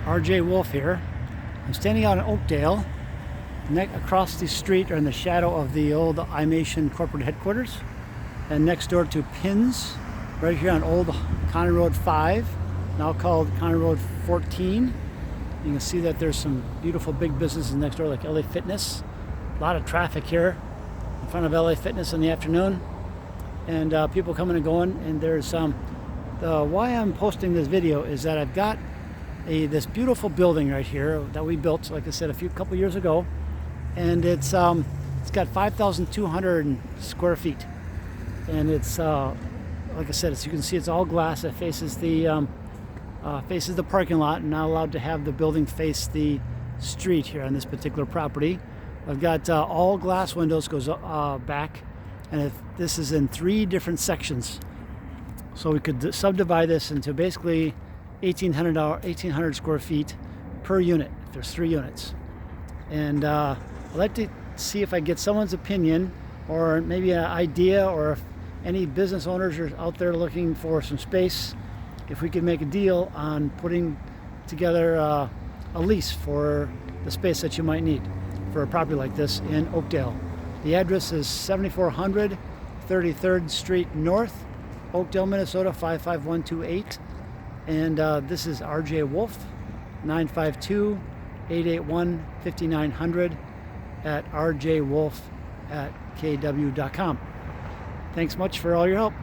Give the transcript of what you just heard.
RJ Wolf here. I'm standing out in Oakdale, across the street or in the shadow of the old Imation corporate headquarters, and next door to Pins, right here on Old County Road 5, now called County Road 14. You can see that there's some beautiful big businesses next door like LA Fitness. A lot of traffic here in front of LA Fitness in the afternoon, and people coming and going. And there's why I'm posting this video is that I've got this beautiful building right here that we built, like I said, a couple years ago, and it's got 5,200 square feet, and it's like I said, as you can see, it's all glass. It faces the parking lot, and not allowed to have the building face the street here on this particular property. I've got all glass windows, goes back, and this is in 3 different sections, so we could subdivide this into basically 1,800 square feet per unit. There's 3 units, and I'd like to see if I get someone's opinion, or maybe an idea, or if any business owners are out there looking for some space, if we could make a deal on putting together a lease for the space that you might need for a property like this in Oakdale. The address is 7400 33rd Street North, Oakdale, Minnesota 55128. And this is RJ Wolf, 952-881-5900 at rjwolf@kw.com. Thanks much for all your help.